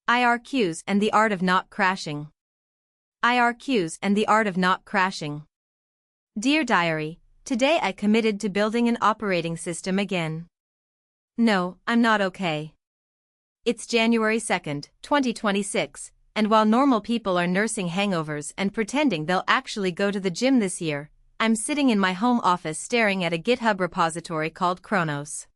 IRQs and the art of not crashing. IRQs and the art of not crashing. Dear Diary, today I committed to building an operating system again. No, I'm not okay. It's January 2nd, 2026, and while normal people are nursing hangovers and pretending they'll actually go to the gym this year, I'm sitting in my home office staring at a GitHub repository called ChronOS.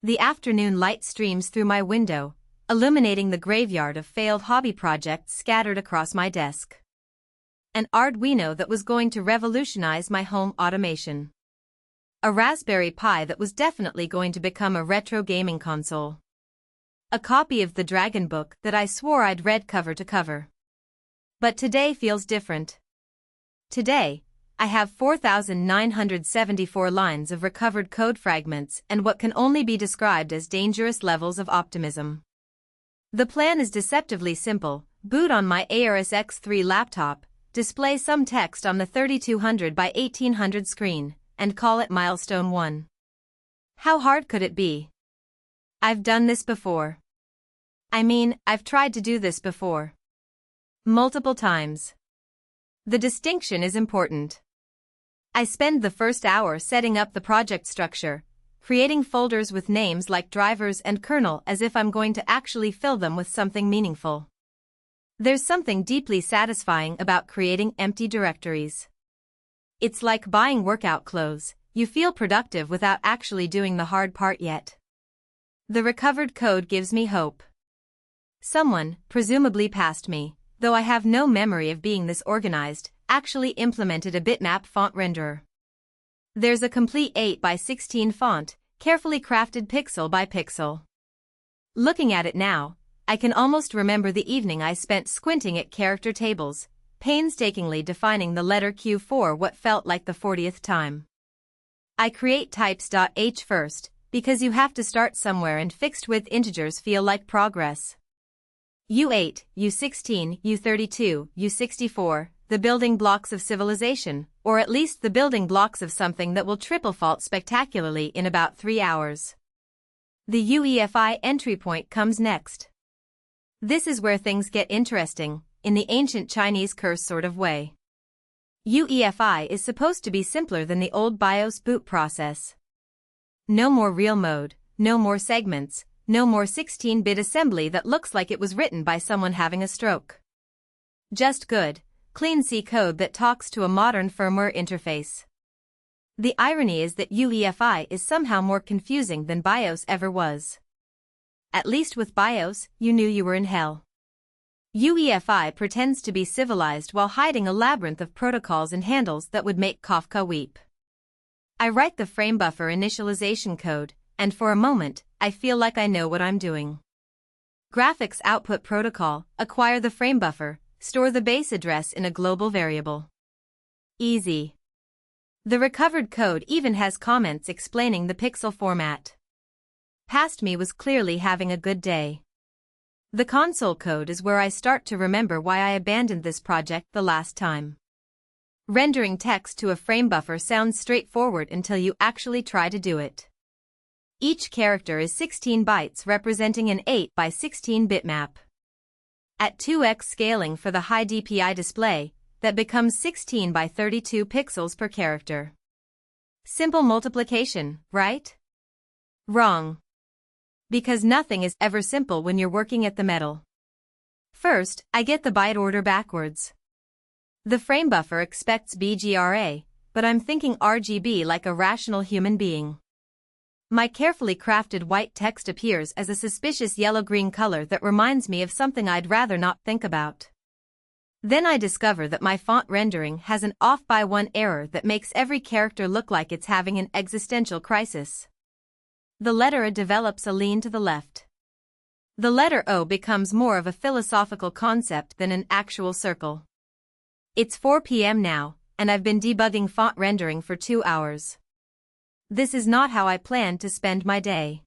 The afternoon light streams through my window, illuminating the graveyard of failed hobby projects scattered across my desk. An Arduino that was going to revolutionize my home automation. A Raspberry Pi that was definitely going to become a retro gaming console. A copy of the Dragon book that I swore I'd read cover to cover. But today feels different. Today, I have 4,974 lines of recovered code fragments and what can only be described as dangerous levels of optimism. The plan is deceptively simple: boot on my Aorus X3 laptop, display some text on the 3200 by 1800 screen, and call it Milestone 1. How hard could it be? I've done this before. I've tried to do this before. Multiple times. The distinction is important. I spend the first hour setting up the project structure, creating folders with names like drivers and kernel as if I'm going to actually fill them with something meaningful. There's something deeply satisfying about creating empty directories. It's like buying workout clothes, you feel productive without actually doing the hard part yet. The recovered code gives me hope. Someone, presumably past me, though I have no memory of being this organized, actually implemented a bitmap font renderer. There's a complete 8 by 16 font, carefully crafted pixel by pixel. Looking at it now, I can almost remember the evening I spent squinting at character tables, painstakingly defining the letter Q for what felt like the 40th time. I create types.h first, because you have to start somewhere and fixed width integers feel like progress. U8, U16, U32, U64, the building blocks of civilization, or at least the building blocks of something that will triple fault spectacularly in about 3 hours. The UEFI entry point comes next. This is where things get interesting, in the ancient Chinese curse sort of way. UEFI is supposed to be simpler than the old BIOS boot process. No more real mode, no more segments, no more 16-bit assembly that looks like it was written by someone having a stroke. Just good, clean C code that talks to a modern firmware interface. The irony is that UEFI is somehow more confusing than BIOS ever was. At least with BIOS, you knew you were in hell. UEFI pretends to be civilized while hiding a labyrinth of protocols and handles that would make Kafka weep. I write the frame buffer initialization code, and for a moment, I feel like I know what I'm doing. Graphics output protocol, acquire the frame buffer, store the base address in a global variable. Easy. The recovered code even has comments explaining the pixel format. Past me was clearly having a good day. The console code is where I start to remember why I abandoned this project the last time. Rendering text to a frame buffer sounds straightforward until you actually try to do it. Each character is 16 bytes representing an 8 by 16 bitmap. At 2x scaling for the high DPI display, that becomes 16 by 32 pixels per character. Simple multiplication, right? Wrong. Because nothing is ever simple when you're working at the metal. First, I get the byte order backwards. The frame buffer expects BGRA, but I'm thinking RGB like a rational human being. My carefully crafted white text appears as a suspicious yellow-green color that reminds me of something I'd rather not think about. Then I discover that my font rendering has an off-by-1 error that makes every character look like it's having an existential crisis. The letter A develops a lean to the left. The letter O becomes more of a philosophical concept than an actual circle. It's 4 p.m. now, and I've been debugging font rendering for 2 hours. This is not how I planned to spend my day.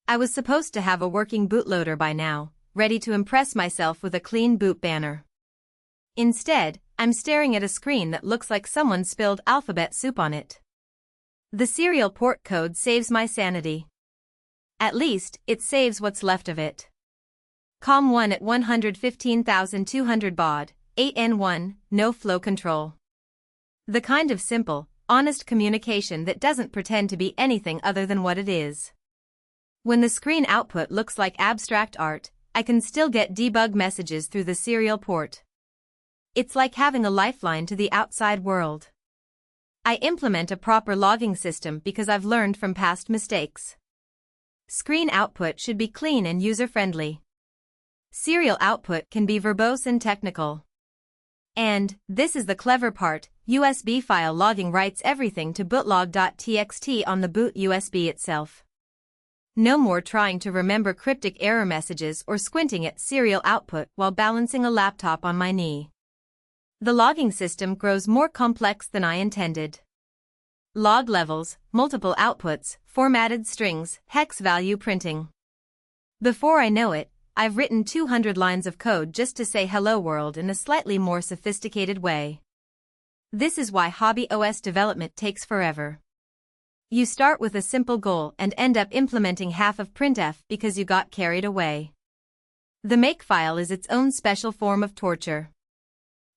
I was supposed to have a working bootloader by now, ready to impress myself with a clean boot banner. Instead, I'm staring at a screen that looks like someone spilled alphabet soup on it. The serial port code saves my sanity. At least, it saves what's left of it. COM1 at 115,200 baud, 8N1, no flow control. The kind of simple, honest communication that doesn't pretend to be anything other than what it is. When the screen output looks like abstract art, I can still get debug messages through the serial port. It's like having a lifeline to the outside world. I implement a proper logging system because I've learned from past mistakes. Screen output should be clean and user-friendly. Serial output can be verbose and technical. And, this is the clever part, USB file logging writes everything to bootlog.txt on the boot USB itself. No more trying to remember cryptic error messages or squinting at serial output while balancing a laptop on my knee. The logging system grows more complex than I intended. Log levels, multiple outputs, formatted strings, hex value printing. Before I know it, I've written 200 lines of code just to say hello world in a slightly more sophisticated way. This is why hobby OS development takes forever. You start with a simple goal and end up implementing half of printf because you got carried away. The makefile is its own special form of torture.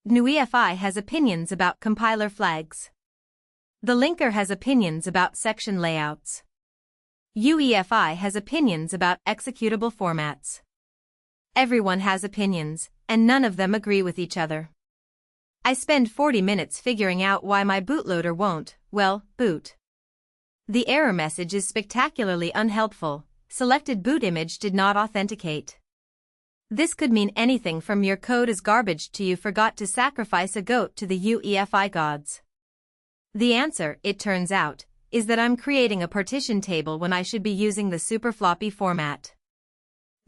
GNU-EFI has opinions about compiler flags. The linker has opinions about section layouts. UEFI has opinions about executable formats. Everyone has opinions, and none of them agree with each other. I spend 40 minutes figuring out why my bootloader won't, well, boot. The error message is spectacularly unhelpful. Selected boot image did not authenticate. This could mean anything from your code is garbage to you forgot to sacrifice a goat to the UEFI gods. The answer, it turns out, is that I'm creating a partition table when I should be using the super floppy format.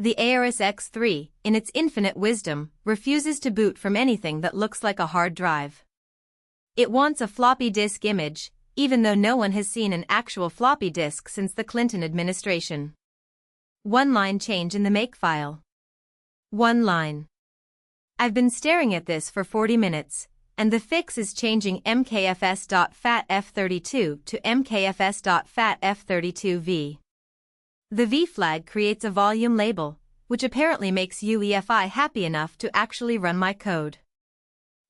The ARS X3, in its infinite wisdom, refuses to boot from anything that looks like a hard drive. It wants a floppy disk image, even though no one has seen an actual floppy disk since the Clinton administration. One line change in the makefile. One line. I've been staring at this for 40 minutes, and the fix is changing mkfs.fatf32 to mkfs.fatf32v. The V flag creates a volume label, which apparently makes UEFI happy enough to actually run my code.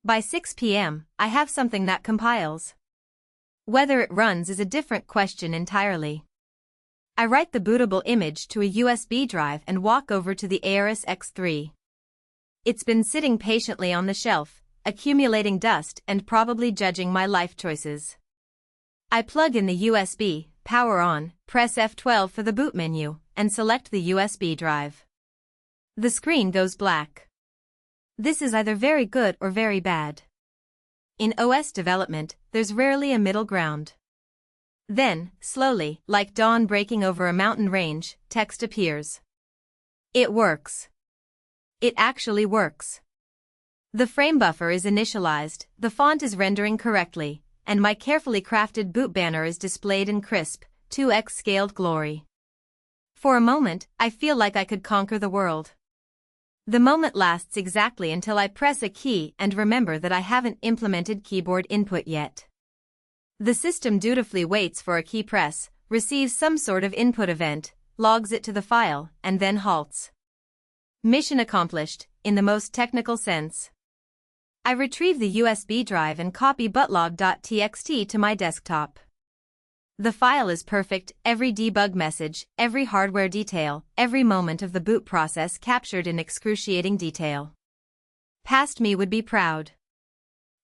By 6 p.m., I have something that compiles. Whether it runs is a different question entirely. I write the bootable image to a USB drive and walk over to the ARS X3. It's been sitting patiently on the shelf, accumulating dust and probably judging my life choices. I plug in the USB, power on, press F12 for the boot menu, and select the USB drive. The screen goes black. This is either very good or very bad. In OS development, there's rarely a middle ground. Then, slowly, like dawn breaking over a mountain range, text appears. It works. It actually works. The frame buffer is initialized, the font is rendering correctly, and my carefully crafted boot banner is displayed in crisp, 2x scaled glory. For a moment, I feel like I could conquer the world. The moment lasts exactly until I press a key and remember that I haven't implemented keyboard input yet. The system dutifully waits for a key press, receives some sort of input event, logs it to the file, and then halts. Mission accomplished, in the most technical sense. I retrieve the USB drive and copy bootlog.txt to my desktop. The file is perfect, every debug message, every hardware detail, every moment of the boot process captured in excruciating detail. Past me would be proud.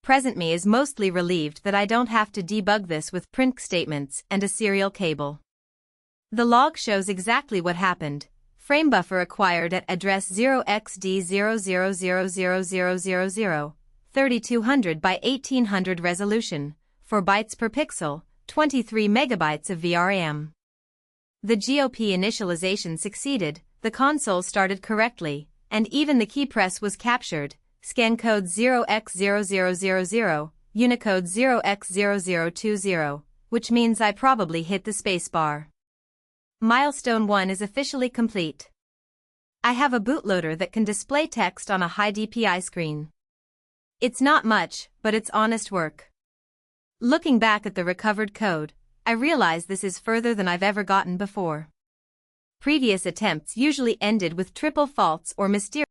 Present me is mostly relieved that I don't have to debug this with print statements and a serial cable. The log shows exactly what happened. Frame buffer acquired at address 0xD0000000, 3200 by 1800 resolution, 4 bytes per pixel, 23 megabytes of VRAM. The GOP initialization succeeded, the console started correctly, and even the key press was captured. Scan code 0x0000, Unicode 0x0020, which means I probably hit the spacebar. Milestone 1 is officially complete. I have a bootloader that can display text on a high DPI screen. It's not much, but it's honest work. Looking back at the recovered code, I realize this is further than I've ever gotten before. Previous attempts usually ended with triple faults or mysterious